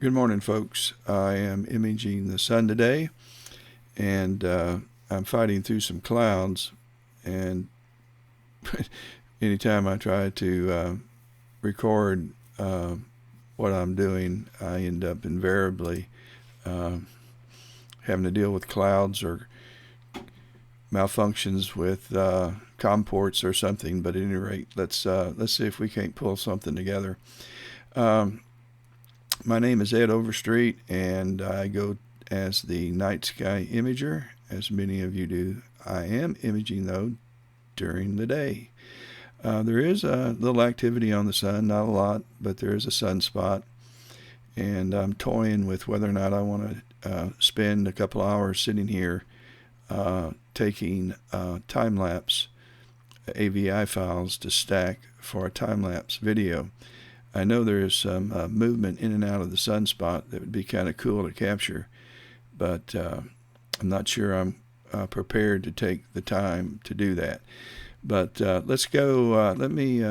Good morning, folks. I am imaging the sun today, and I'm fighting through some clouds. And anytime I try to record what I'm doing, I end up invariably uh, having to deal with clouds or malfunctions with COM ports or something. But at any rate, let's see if we can't pull something together. Um, My name is Ed Overstreet, and I go as the night sky imager, as many of you do. I am imaging, though, during the day. There is a little activity on the sun, not a lot, but there is a sunspot, and I'm toying with whether or not I want to spend a couple hours sitting here taking time-lapse AVI files to stack for a time-lapse video. I know there is some movement in and out of the sunspot that would be kind of cool to capture, but I'm not sure I'm prepared to take the time to do that. But let's go. Let me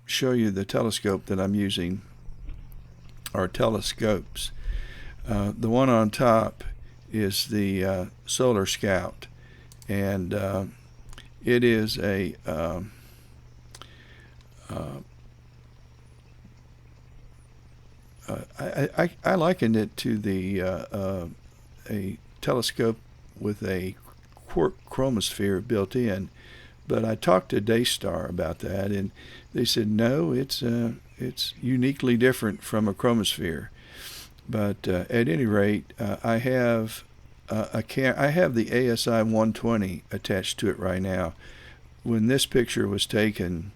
show you the telescope that I'm using, or telescopes. The one on top is the Solar Scout, and it is a I likened it to a telescope with a quark chromosphere built in, but I talked to Daystar about that, and they said no, it's uniquely different from a chromosphere. But at any rate, I have I have the ASI 120 attached to it right now. When this picture was taken,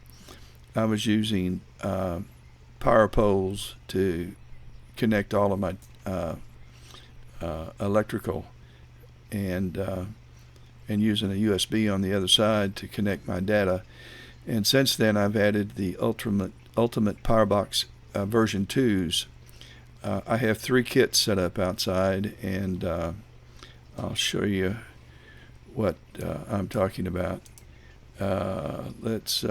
I was using power poles to connect all of my electrical, and using a USB on the other side to connect my data. And since then, I've added the ultimate Powerbox version 2s. I have 3 kits set up outside, and I'll show you what I'm talking about. Let's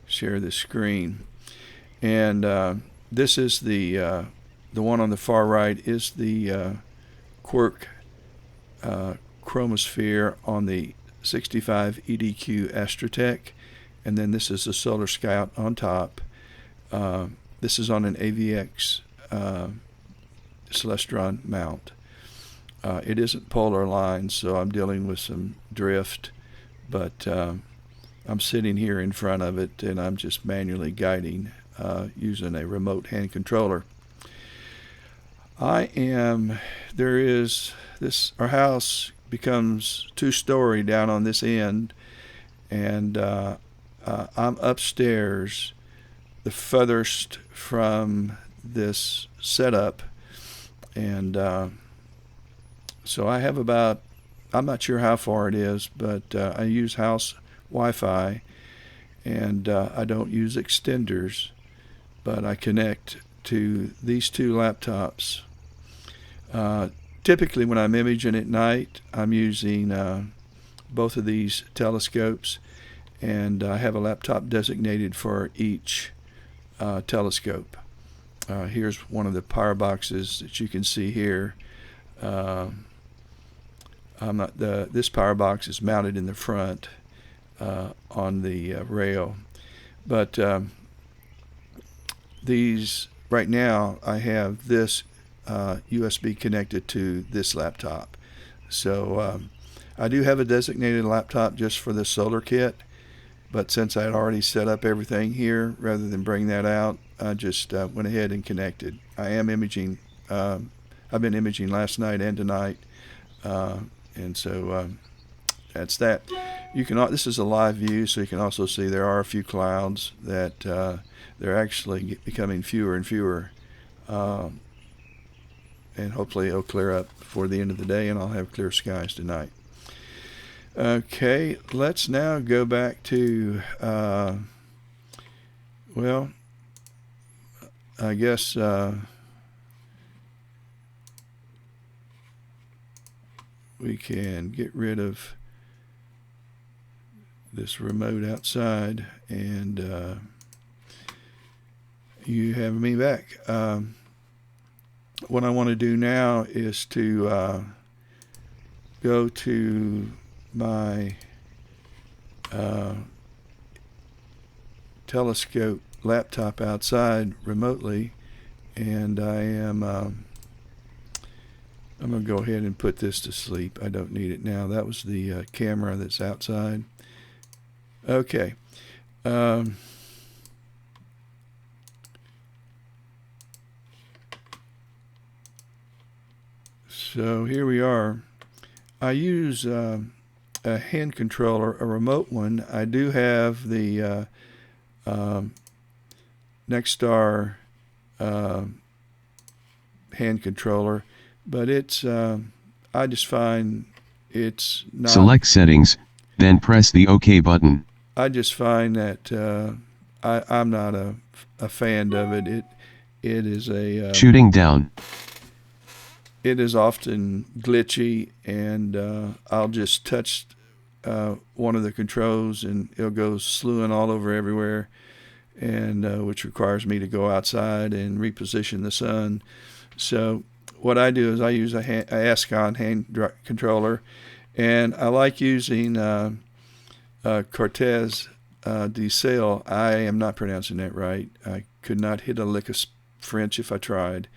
share the screen, and this is the one on the far right is the quark chromosphere on the 65 EDQ Astrotech, and then this is the Solar Scout on top. This is on an AVX Celestron mount. It isn't polar aligned, so I'm dealing with some drift, but I'm sitting here in front of it, and I'm just manually guiding using a remote hand controller. Our house becomes 2-story down on this end, and I'm upstairs, the furthest from this setup, and so I have about, I'm not sure how far it is, but I use house Wi-Fi, and I don't use extenders, but I connect to these 2 laptops. Typically when I'm imaging at night, I'm using both of these telescopes, and I have a laptop designated for each telescope. Here's one of the power boxes that you can see here. This power box is mounted in the front on the rail, but these right now I have this USB connected to this laptop. So I do have a designated laptop just for the solar kit, but since I had already set up everything here, rather than bring that out, I just went ahead and connected. I am imaging. I've been imaging last night and tonight, and so that's that. This is a live view, so you can also see there are a few clouds that they're actually becoming fewer and fewer, and hopefully it'll clear up before the end of the day, and I'll have clear skies tonight. Okay, let's now go back to well, I guess we can get rid of this remote outside, and you have me back. what I want to do now is to go to my telescope laptop outside remotely, and I'm going to go ahead and put this to sleep. I don't need it now. That was the camera that's outside. Okay. So here we are. I use a hand controller, a remote one. I do have the Nexstar hand controller, but it's I just find it's not. Select settings, then press the OK button. I just find that I'm not a fan of it. It is a shooting down. It is often glitchy, and I'll just touch one of the controls and it'll go slewing all over everywhere, and which requires me to go outside and reposition the sun. So what I do is I use a Ascon hand controller, and I like using Cortez de Sale. I am not pronouncing that right. I could not hit a lick of French if I tried,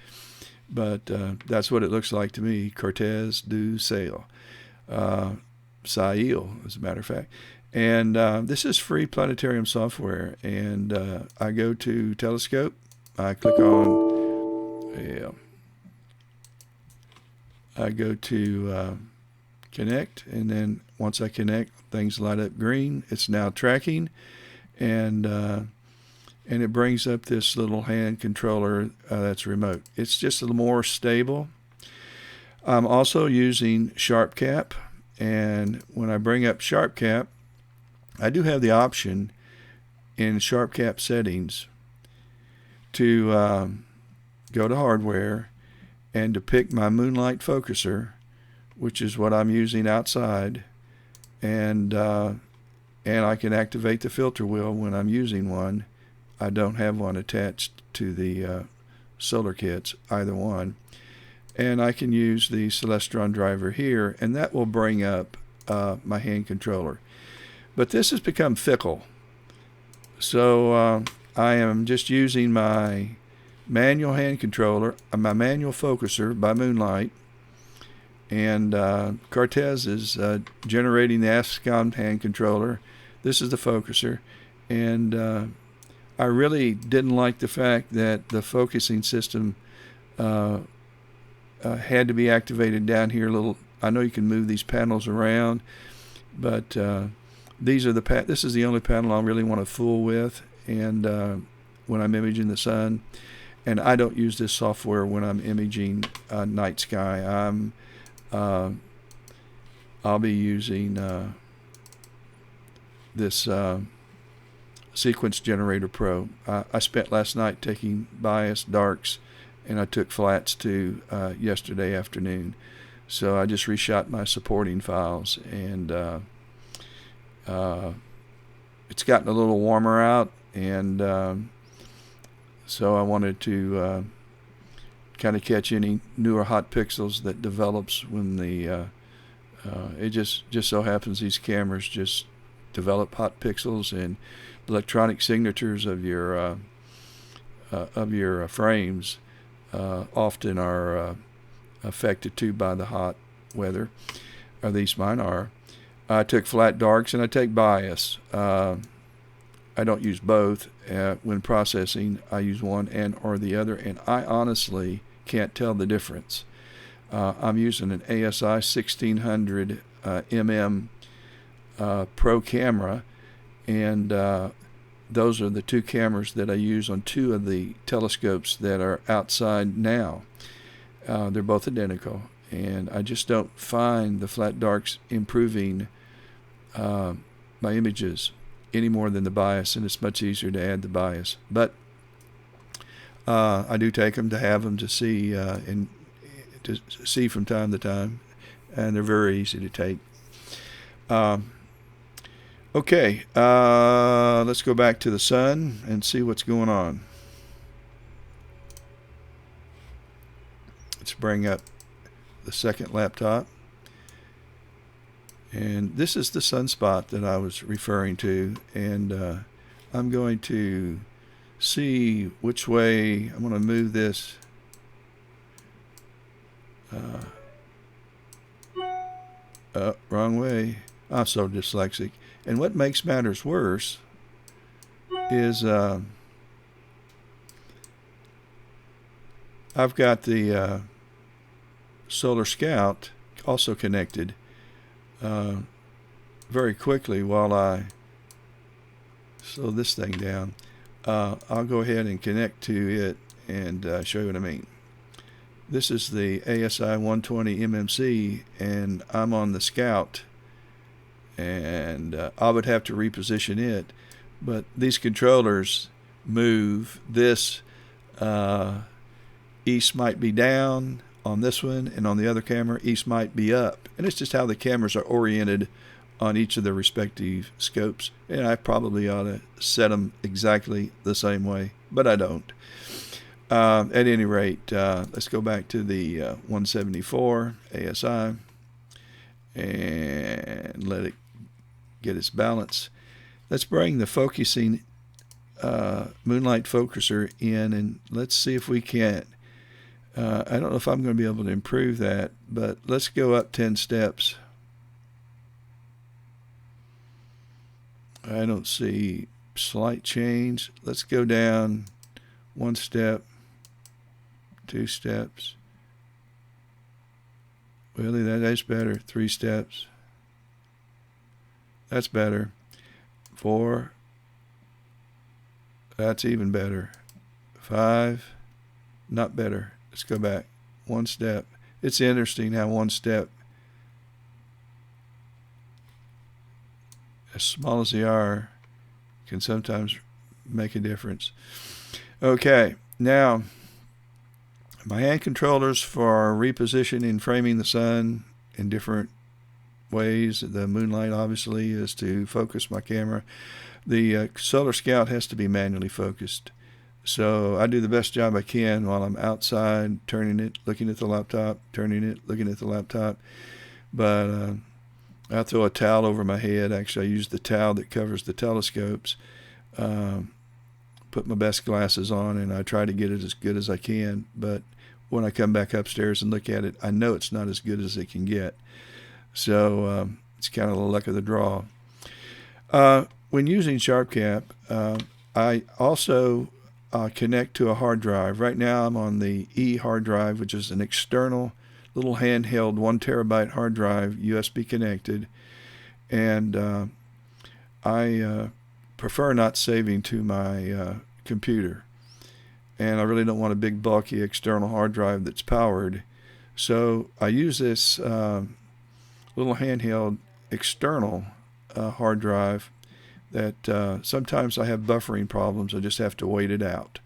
but that's what it looks like to me. Cortez du Sale. Sail, as a matter of fact. And this is free planetarium software. And I go to telescope. I click on, I go to connect. And then once I connect, things light up green. It's now tracking. And it brings up this little hand controller that's remote. It's just a little more stable. I'm also using SharpCap. And when I bring up SharpCap, I do have the option in SharpCap settings to go to hardware and to pick my Moonlight focuser, which is what I'm using outside, and I can activate the filter wheel when I'm using one. I don't have one attached to the solar kits, either one. And I can use the Celestron driver here, and that will bring up my hand controller. But this has become fickle. So I am just using my manual hand controller, my manual focuser by Moonlight, and Cortez is generating the Ascon hand controller. This is the focuser, and I really didn't like the fact that the focusing system had to be activated down here a little. I know you can move these panels around, but this is the only panel I really want to fool with, and when I'm imaging the sun. And I don't use this software when I'm imaging night sky. I'll be using this Sequence Generator Pro. I spent last night taking bias darks, and I took flats too yesterday afternoon. So I just reshot my supporting files, and it's gotten a little warmer out, and so I wanted to kind of catch any newer hot pixels that develops when the it just so happens these cameras just develop hot pixels, and electronic signatures of your frames often are affected too by the hot weather. Or at least mine are. I took flat darks and I take bias. I don't use both when processing. I use one and or the other, and I honestly can't tell the difference. I'm using an ASI 1600 mm Pro camera, and those are the two cameras that I use on two of the telescopes that are outside now. They're both identical, and I just don't find the flat darks improving my images any more than the bias, and it's much easier to add the bias. But I do take them to have them to see and to see from time to time, and they're very easy to take. Okay, let's go back to the sun and see what's going on. Let's bring up the second laptop. And this is the sunspot that I was referring to. And I'm going to see which way I'm going to move this. Wrong way. I'm so dyslexic. And what makes matters worse is I've got the Solar Scout also connected very quickly while I slow this thing down. I'll go ahead and connect to it and show you what I mean. This is the ASI 120 MMC, and I'm on the Scout, and I would have to reposition it, but these controllers move. This east might be down on this one, and on the other camera east might be up, and it's just how the cameras are oriented on each of their respective scopes. And I probably ought to set them exactly the same way, but I don't. At any rate, let's go back to the 174 ASI and let it get its balance. Let's bring the focusing Moonlight focuser in, and let's see if we can't. I don't know if I'm going to be able to improve that, but let's go up 10 steps. I don't see slight change. Let's go down 1 step, 2 steps. Really, that's better. 3 steps. That's better. 4. That's even better. 5. Not better. Let's go back 1 step. It's interesting how 1 step, as small as they are, can sometimes make a difference. Okay, now my hand controllers for repositioning, framing the sun in different ways. The Moonlight obviously is to focus my camera. The Solar Scout has to be manually focused. So I do the best job I can while I'm outside, turning it, looking at the laptop, turning it, looking at the laptop. But I throw a towel over my head. Actually, I use the towel that covers the telescopes. Put my best glasses on, and I try to get it as good as I can. But when I come back upstairs and look at it, I know it's not as good as it can get. So it's kind of the luck of the draw. When using SharpCap, I also connect to a hard drive. Right now I'm on the E hard drive, which is an external little handheld 1 terabyte hard drive, USB connected, and I prefer not saving to my computer, and I really don't want a big bulky external hard drive that's powered, so I use this little handheld external hard drive that sometimes I have buffering problems. I just have to wait it out,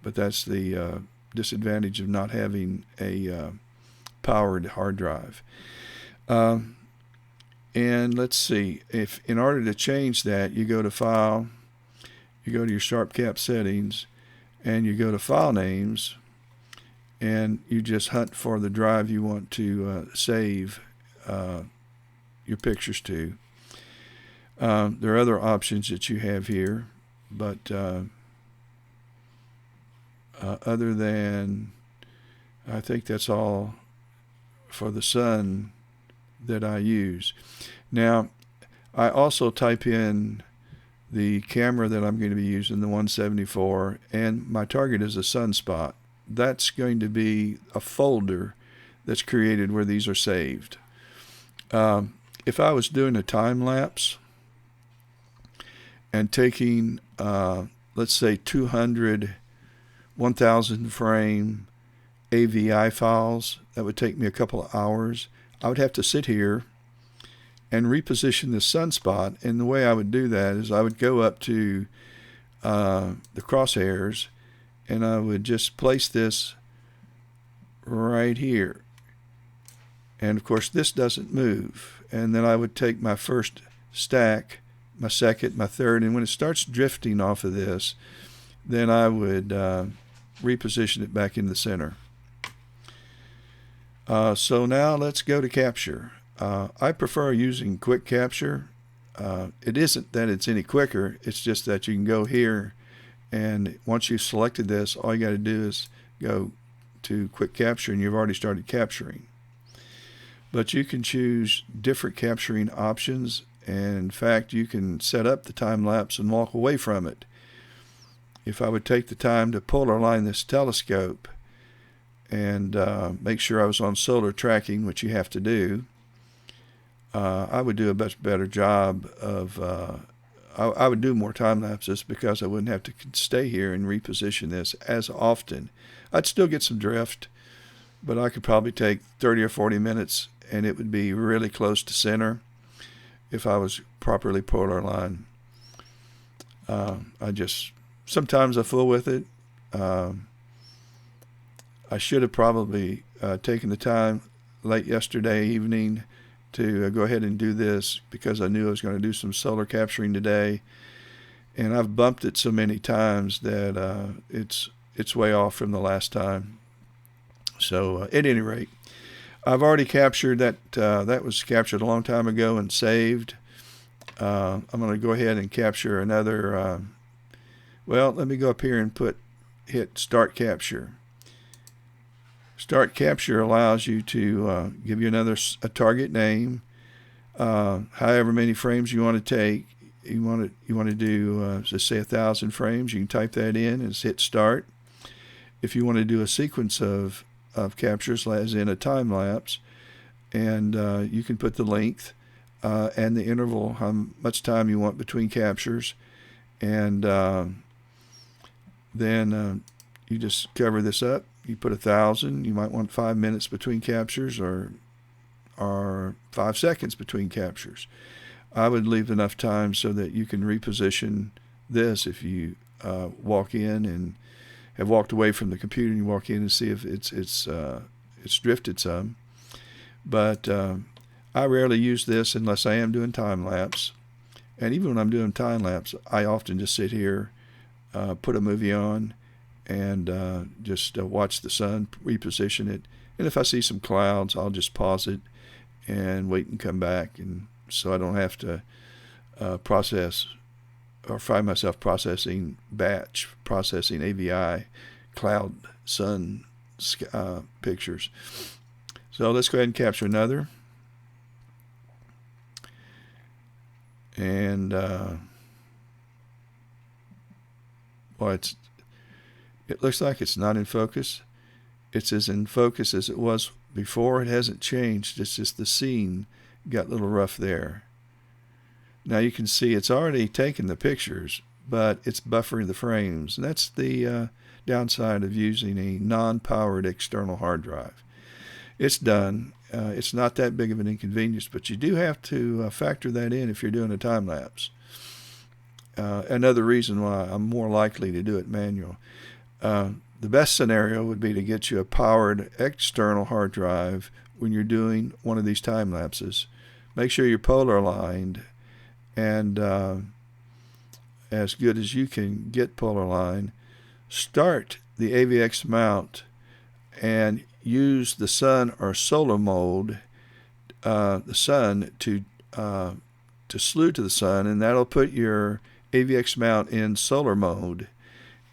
but that's the disadvantage of not having a powered hard drive. And let's see, if in order to change that, you go to File, you go to your SharpCap settings, and you go to File Names, and you just hunt for the drive you want to save your pictures to. There are other options that you have here, but other than, I think that's all for the sun that I use. Now, I also type in the camera that I'm going to be using, the 174, and my target is a sunspot. That's going to be a folder that's created where these are saved. If I was doing a time lapse and taking, let's say 200 1,000 frame AVI files, that would take me a couple of hours. I would have to sit here and reposition the sunspot, and the way I would do that is I would go up to the crosshairs, and I would just place this right here, and of course this doesn't move, and then I would take my first stack, my second, my third, and when it starts drifting off of this, then I would reposition it back in the center. So now let's go to capture. I prefer using quick capture. It isn't that it's any quicker, it's just that you can go here, and once you've selected this, all you got to do is go to quick capture and you've already started capturing. But you can choose different capturing options, and in fact you can set up the time lapse and walk away from it. If I would take the time to polar line this telescope and make sure I was on solar tracking, which you have to do, I would do a much better job of I would do more time lapses because I wouldn't have to stay here and reposition this as often. I'd still get some drift, but I could probably take 30 or 40 minutes and it would be really close to center if I was properly polar line. Sometimes I fool with it. I should have probably taken the time late yesterday evening to go ahead and do this because I knew I was going to do some solar capturing today, and I've bumped it so many times that it's way off from the last time. So at any rate, I've already captured that. That was captured a long time ago and saved. I'm going to go ahead and capture another. Well, let me go up here and hit Start Capture. Start Capture allows you to give you a target name, however many frames you want to take. You want to do just say 1,000 frames. You can type that in and hit Start. If you want to do a sequence of captures, as in a time lapse, and you can put the length and the interval, how much time you want between captures, and then you just cover this up. You put 1,000. You might want 5 minutes between captures, or 5 seconds between captures. I would leave enough time so that you can reposition this if you walk in and have walked away from the computer and you walk in and see if it's drifted some. But I rarely use this unless I am doing time lapse. And even when I'm doing time lapse, I often just sit here, put a movie on, and just watch the sun, reposition it. And if I see some clouds, I'll just pause it and wait and come back, and so I don't have to process or find myself batch processing AVI cloud sun pictures. So let's go ahead and capture another. And well, it looks like it's not in focus. It's as in focus as it was before. It hasn't changed. It's just the scene got a little rough there. Now you can see it's already taken the pictures, but it's buffering the frames. And that's the downside of using a non-powered external hard drive. It's done. It's not that big of an inconvenience, but you do have to factor that in if you're doing a time lapse. Another reason why I'm more likely to do it manual. The best scenario would be to get you a powered external hard drive when you're doing one of these time lapses. Make sure you're polar aligned, and as good as you can get polar line. Start the AVX mount and use the sun or solar mode, the sun to slew to the sun, and that'll put your AVX mount in solar mode,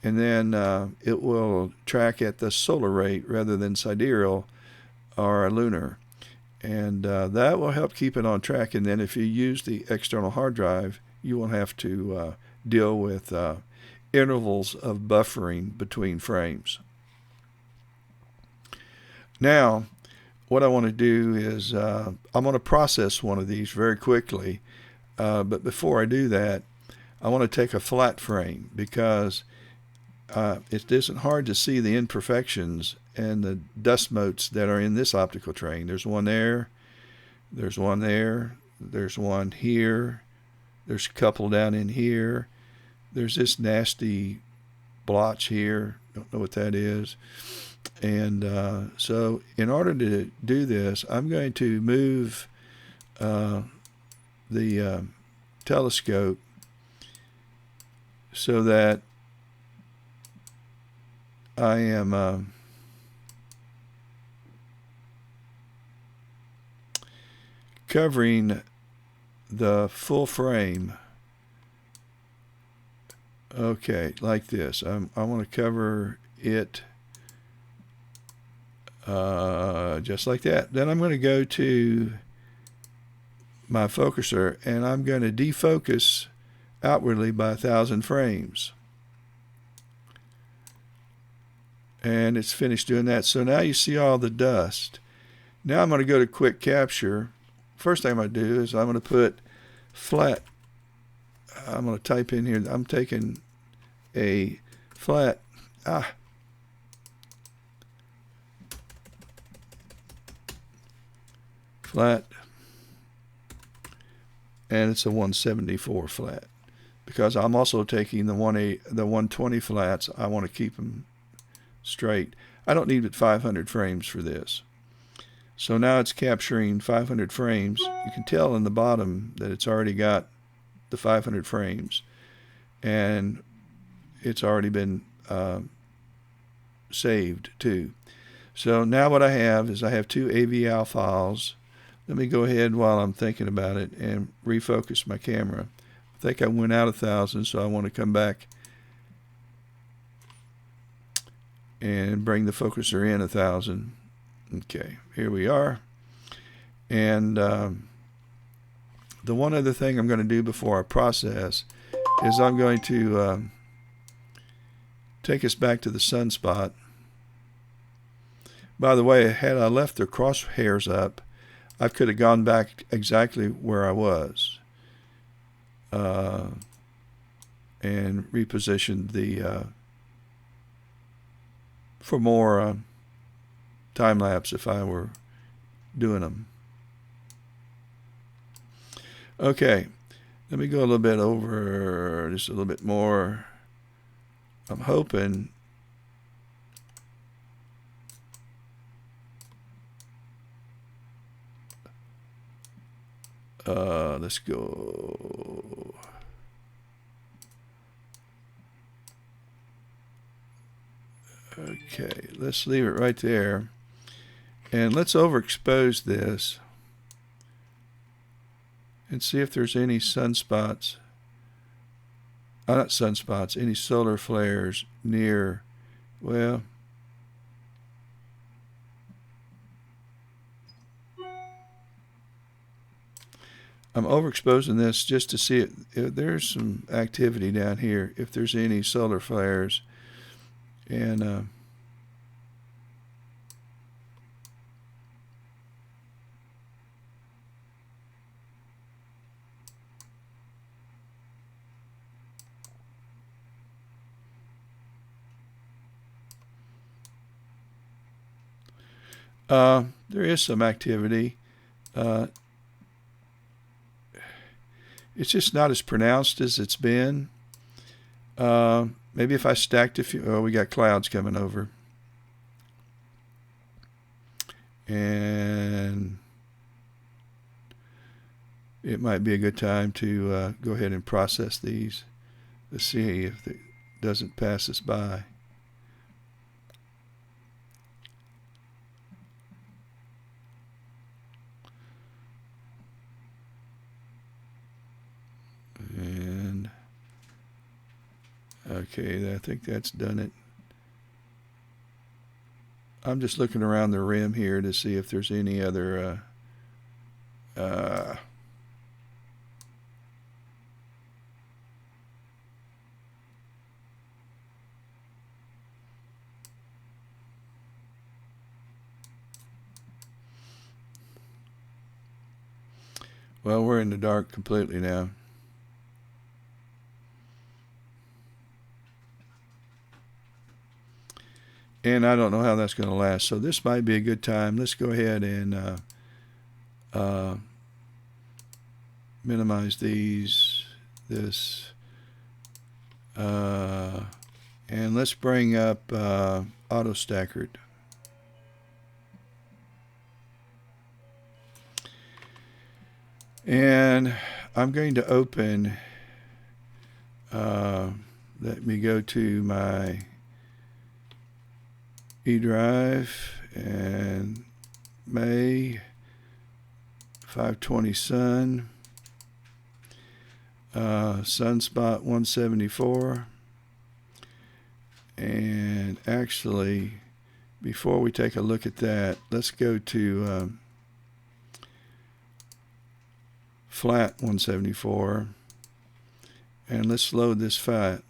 and then it will track at the solar rate rather than sidereal or lunar, and that will help keep it on track. And then if you use the external hard drive, you won't have to deal with intervals of buffering between frames. Now, what I want to do is I'm going to process one of these very quickly, but before I do that, I want to take a flat frame because it isn't hard to see the imperfections and the dust motes that are in this optical train. There's one there, there's one there, there's one here, there's a couple down in here, there's this nasty blotch here, don't know what that is. And so in order to do this, I'm going to move the telescope so that I am covering the full frame. Okay, like this. I want to cover it just like that. Then I'm going to go to my focuser and I'm going to defocus outwardly by 1,000 frames. And it's finished doing that. So now you see all the dust. Now I'm going to go to quick capture. First thing I'm going to do is I'm going to put flat. I'm going to type in here. I'm taking a flat. Flat. And it's a 174 flat. Because I'm also taking the 120 flats. I want to keep them straight. I don't need but 500 frames for this. So now it's capturing 500 frames. You can tell in the bottom that it's already got the 500 frames. And it's already been saved too. So now what I have is I have two AVL files. Let me go ahead while I'm thinking about it and refocus my camera. I think I went out 1,000, so I want to come back and bring the focuser in 1,000. Okay, here we are. And the one other thing I'm going to do before I process is I'm going to take us back to the sunspot. By the way, had I left the crosshairs up, I could have gone back exactly where I was and repositioned the for more time lapse if I were doing them. Okay, let me go a little bit over, just a little bit more. I'm hoping let's go. Okay, let's leave it right there. And let's overexpose this and see if there's any sunspots. Not sunspots, any solar flares near. Well, I'm overexposing this just to see if there's some activity down here, if there's any solar flares. And there is some activity. It's just not as pronounced as it's been. Maybe if I stacked a few. Oh, we got clouds coming over. And it might be a good time to go ahead and process these to see if it doesn't pass us by. And okay, I think that's done it. I'm just looking around the rim here to see if there's any other well, we're in the dark completely now. And I don't know how that's going to last. So this might be a good time. Let's go ahead and minimize this. And let's bring up AutoStakkert. And I'm going to open, let me go to my E drive and May 520 sun, sunspot 174. And actually, before we take a look at that, let's go to flat 174, and let's load this flat.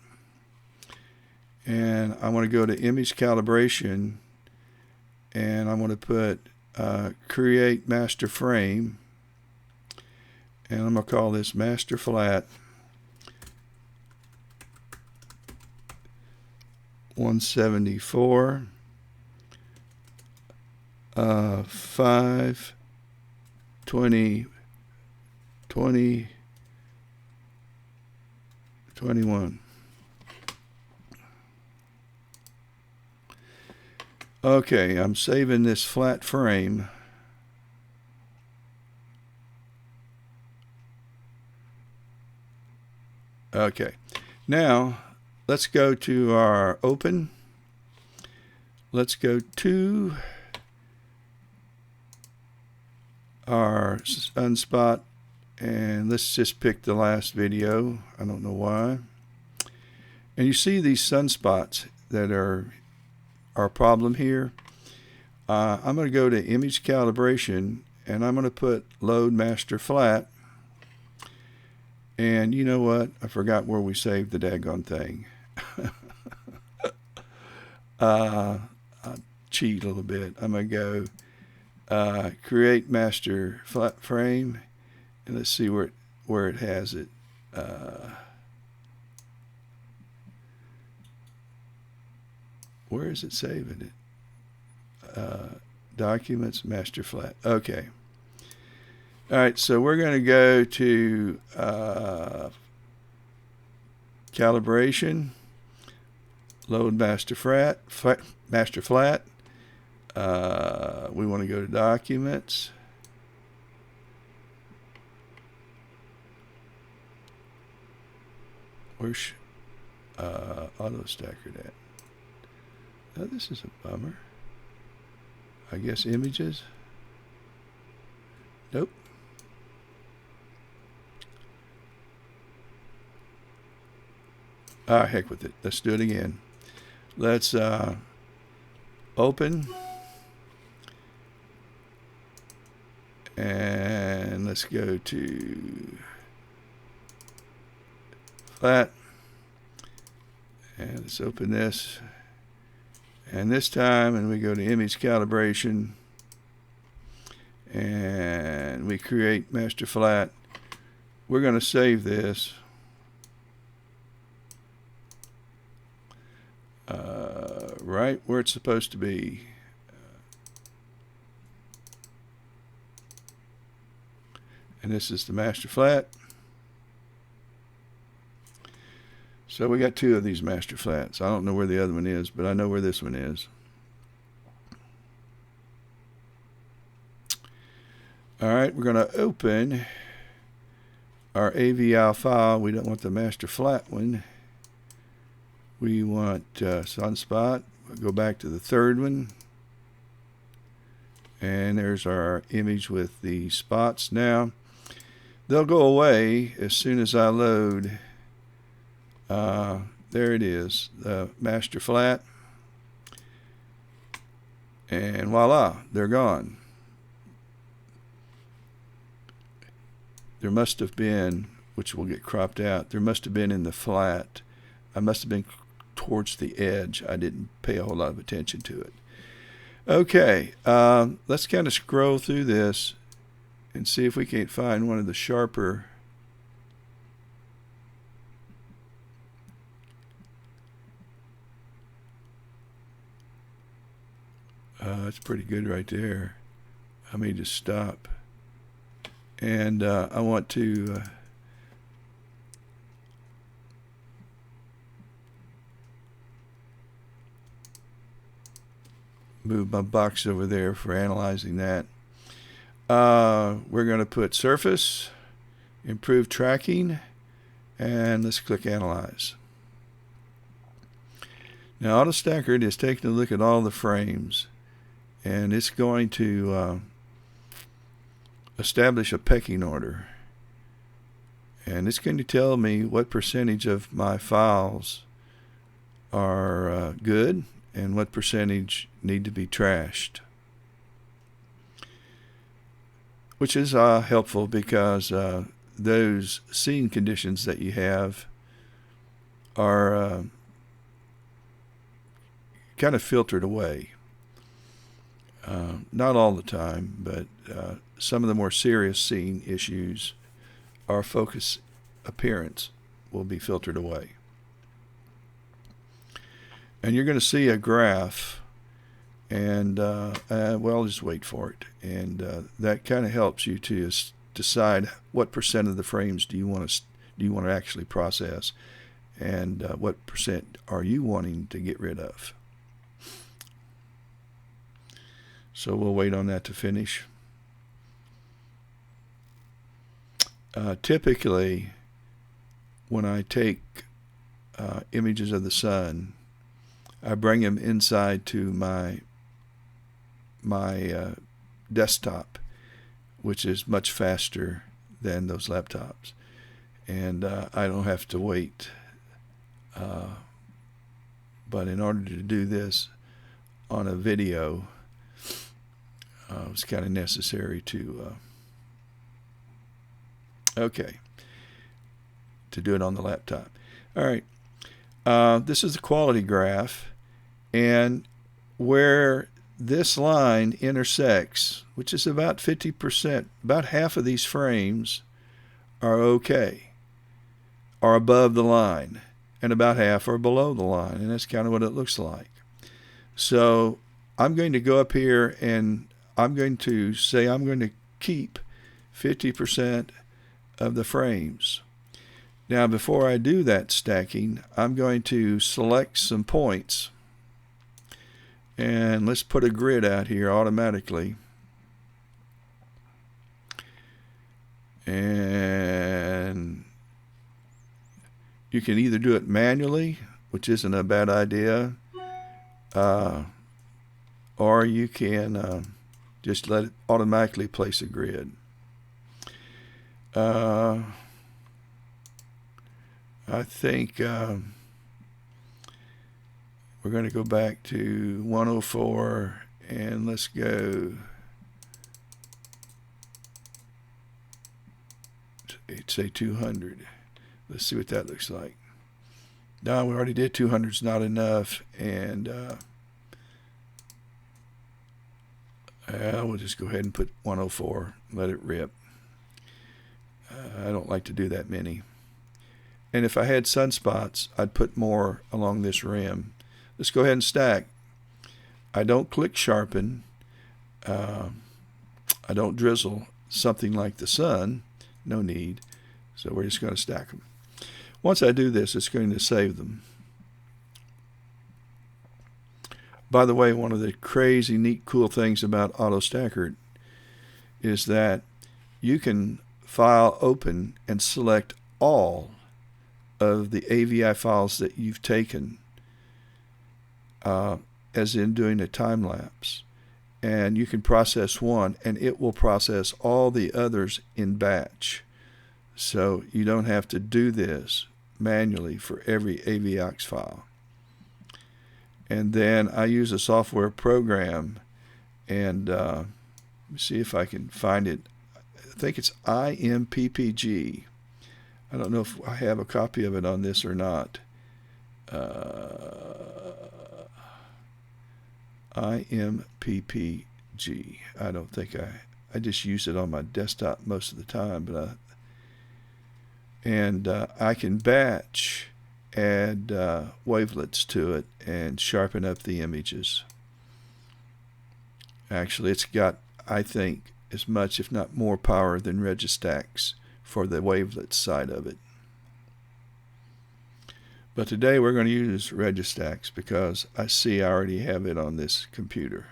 And I want to go to image calibration, and I want to put create master frame, and I'm going to call this master flat 174, 5, 20, 20, 21. Okay, I'm saving this flat frame. Okay, now let's go to our open. Let's go to our sunspot, and let's just pick the last video. I don't know why. And you see these sunspots that are our problem here. I'm going to go to image calibration, and I'm going to put load master flat. And you know what? I forgot where we saved the daggone thing. I'll cheat a little bit. I'm going to go create master flat frame, and let's see where it has it. Where is it saving it? Documents, master flat. Okay. All right, so we're going to go to calibration, load master flat. We want to go to documents. Where's AutoStakkert at? Oh, this is a bummer. I guess images. Nope. Ah, heck with it. Let's do it again. Let's open. And let's go to flat. And let's open this. And this time, and we go to image calibration, and we create master flat. We're going to save this. Right where it's supposed to be. And this is the master flat. So we got two of these master flats. I don't know where the other one is, but I know where this one is. All right, we're going to open our AVI file. We don't want the master flat one. We want sunspot. We'll go back to the third one. And there's our image with the spots. Now, they'll go away as soon as I load. There it is, the master flat. And voila, they're gone. There must have been, which will get cropped out, there must have been in the flat. I must have been towards the edge. I didn't pay a whole lot of attention to it. Okay, let's kind of scroll through this and see if we can't find one of the sharper that's pretty good right there. I may just stop. And I want to move my box over there for analyzing that. We're going to put surface, improve tracking, and let's click analyze. Now AutoStakkert is taking a look at all the frames, and it's going to establish a pecking order. And it's going to tell me what percentage of my files are good and what percentage need to be trashed. Which is helpful because those scene conditions that you have are kind of filtered away. Not all the time, but some of the more serious scene issues, our focus appearance will be filtered away. And you're going to see a graph, and well, just wait for it. And that kind of helps you to decide what percent of the frames do you want to actually process, and what percent are you wanting to get rid of. So we'll wait on that to finish. Typically, when I take images of the sun, I bring them inside to my desktop, which is much faster than those laptops, and I don't have to wait. But in order to do this on a video, it's kind of necessary to to do it on the laptop. All right, this is the quality graph, and where this line intersects, which is about 50%, about half of these frames are okay, are above the line, and about half are below the line, and that's kind of what it looks like. So I'm going to go up here and I'm going to say I'm going to keep 50% of the frames. Now, before I do that stacking, I'm going to select some points. And let's put a grid out here automatically. And you can either do it manually, which isn't a bad idea, or you can just let it automatically place a grid. I think we're going to go back to 104 and let's go, say 200. Let's see what that looks like. No, we already did 200 is not enough, and we'll just go ahead and put 104, let it rip. I don't like to do that many. And if I had sunspots, I'd put more along this rim. Let's go ahead and stack. I don't click sharpen. I don't drizzle something like the sun. No need. So we're just going to stack them. Once I do this, it's going to save them. By the way, one of the crazy, neat, cool things about AutoStakkert is that you can file open and select all of the AVI files that you've taken, as in doing a time lapse. And you can process one, and it will process all the others in batch. So you don't have to do this manually for every AVX file. And then I use a software program, and let me see if I can find it. I think it's IMPPG. I don't know if I have a copy of it on this or not. IMPPG. I don't think I just use it on my desktop most of the time, but I can batch, add wavelets to it, and sharpen up the images. Actually, it's got, I think, as much, if not more, power than Registax for the wavelet side of it. But today we're going to use Registax because I see I already have it on this computer.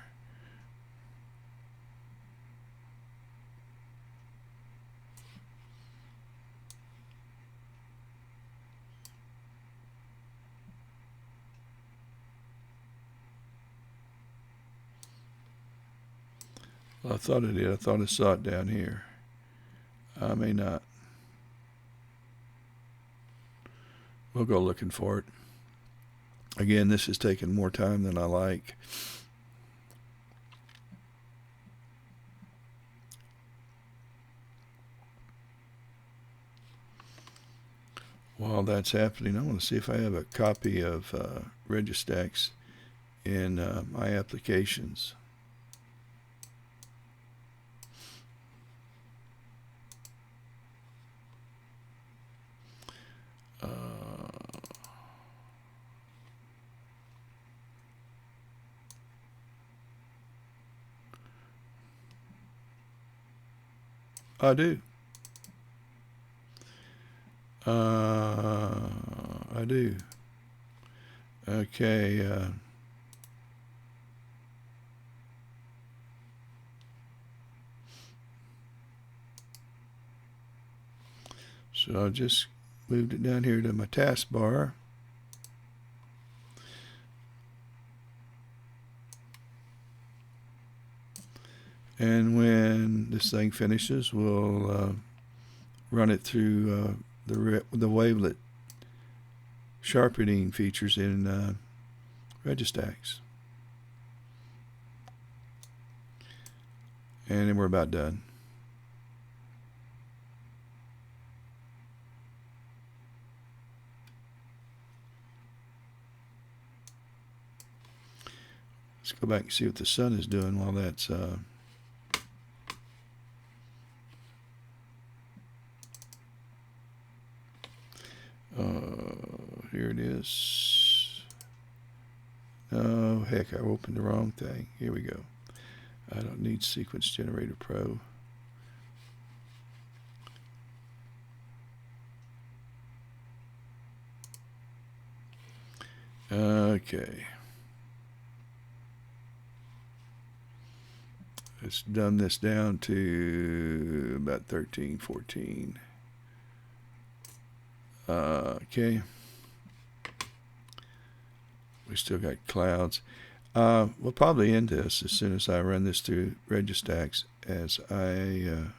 Well, I thought I did. I thought I saw it down here. I may not. We'll go looking for it. Again, this is taking more time than I like. While that's happening, I want to see if I have a copy of Registax in my applications. I do. I do. Okay. So I just moved it down here to my taskbar. And when this thing finishes, we'll run it through the wavelet sharpening features in Registax. And then we're about done. Let's go back and see what the sun is doing while that's here it is. Oh, heck, I opened the wrong thing. Here we go. I don't need Sequence Generator Pro. Okay. Let's dumb this down to about 13, 14. Okay. We still got clouds. We'll probably end this as soon as I run this through Registax, as I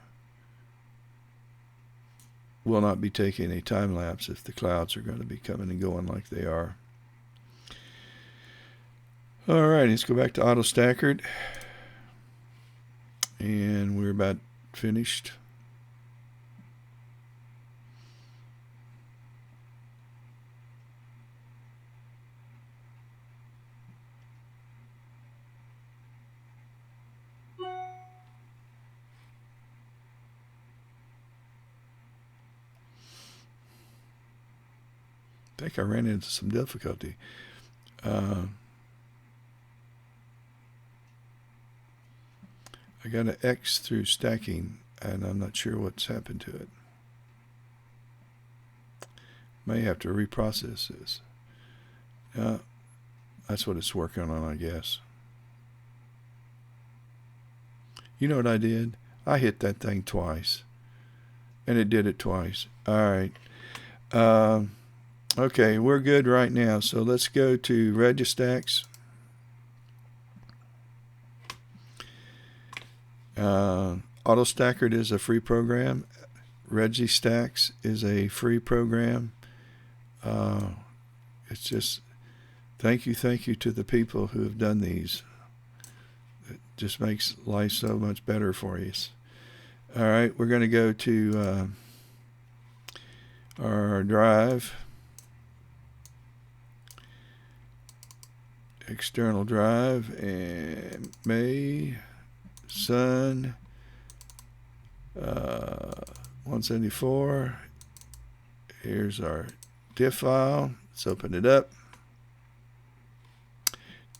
will not be taking a time lapse if the clouds are going to be coming and going like they are. All right, let's go back to AutoStakkert. And we're about finished. I think I ran into some difficulty. I got an X through stacking, and I'm not sure what's happened to it. May have to reprocess this. That's what it's working on, I guess. You know what I did? I hit that thing twice, and it did it twice. All right. Okay, we're good right now. So let's go to Registax. AutoStakkert is a free program. Registax is a free program. It's just thank you to the people who have done these. It just makes life so much better for you. All right, we're going to go to our drive. External drive, and May Sun 174. Here's our diff file. Let's open it up.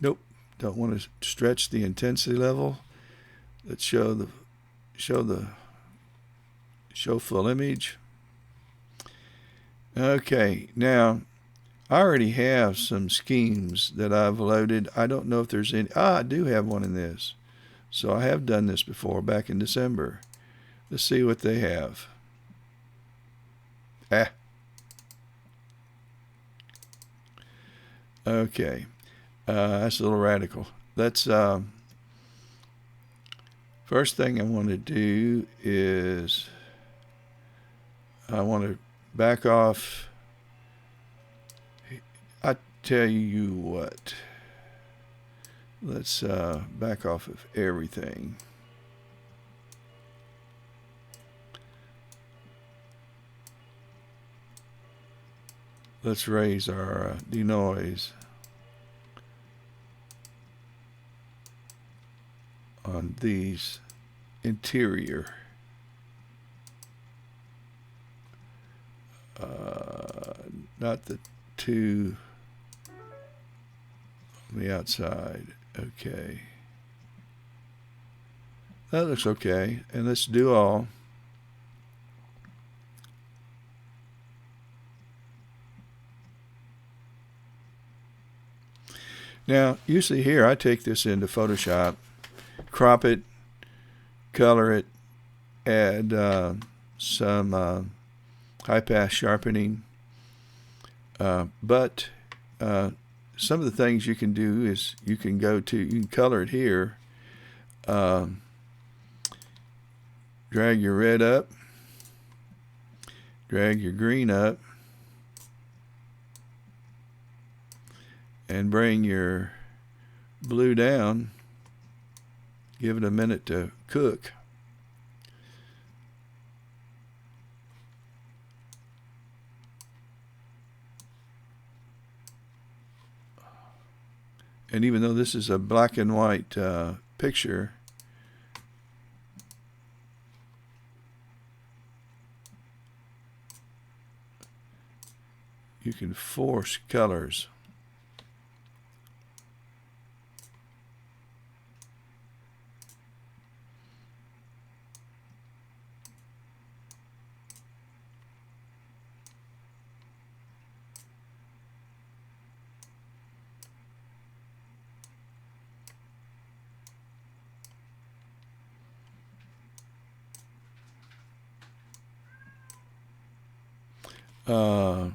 Nope, don't want to stretch the intensity level. Let's show full image. Okay, now I already have some schemes that I've loaded. I don't know if there's any. I do have one in this. So I have done this before back in December. Let's see what they have. Okay. That's a little radical. Let's first thing I want to do is I want to back off. I tell you what, let's back off of everything. Let's raise our denoise on these interior. Not the two on the outside. Okay. That looks okay. And let's do all. Now, usually here I take this into Photoshop, crop it, color it, add some high-pass sharpening. But some of the things you can do is you can color it here, drag your red up, drag your green up, and bring your blue down. Give it a minute to cook. And even though this is a black and white picture, you can force colors. Uh,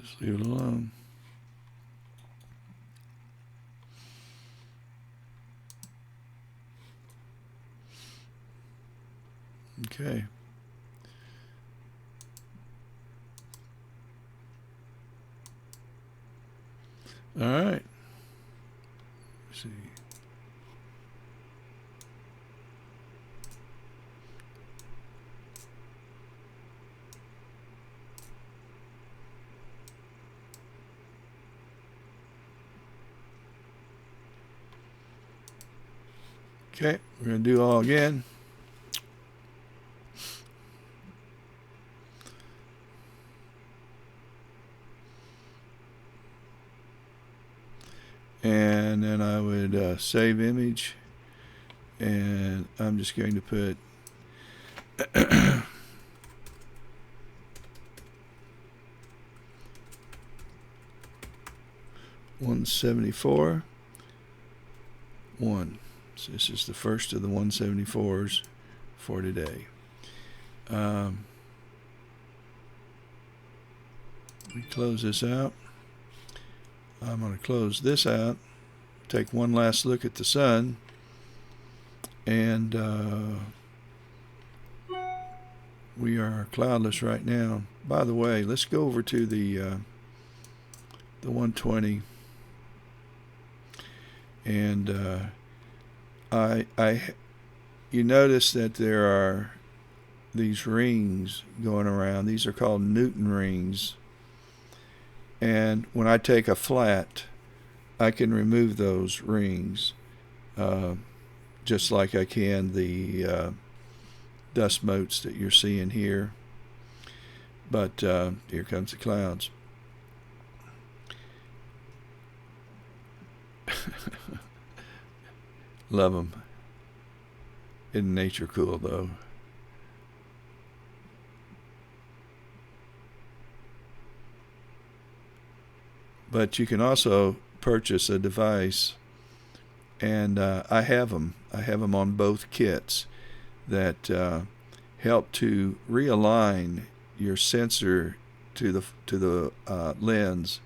Just leave it alone. Okay. All right. Let's see. Okay, we're going to do all again. And then I would save image, and I'm just going to put 174 1. So this is the first of the 174s for today. We close this out. I'm going to close this out, take one last look at the sun, and we are cloudless right now. By the way, let's go over to the 120, and you notice that there are these rings going around. These are called Newton rings. And when I take a flat, I can remove those rings. just like I can the dust motes that you're seeing here. But here comes the clouds. Love them. Isn't nature cool, though? But you can also purchase a device, and I have them. I have them on both kits that help to realign your sensor to the lens,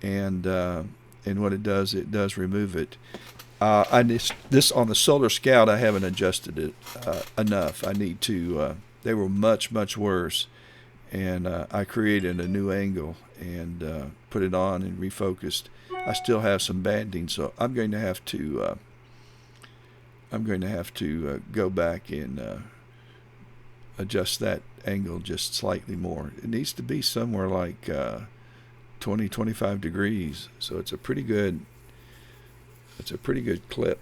and what it does remove it. This on the Solar Scout, I haven't adjusted it enough. I need to. They were much worse, and I created a new angle and put it on and refocused. I still have some banding, so I'm going to have to. I'm going to have to go back and adjust that angle just slightly more. It needs to be somewhere like 25 degrees, so it's a pretty good. It's a pretty good clip.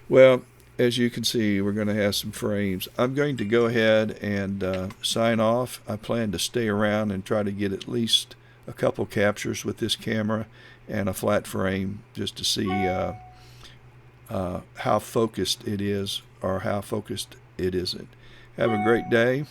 Well, as you can see, we're going to have some frames. I'm going to go ahead and sign off. I plan to stay around and try to get at least a couple captures with this camera and a flat frame just to see how focused it is or how focused it isn't. Have a great day.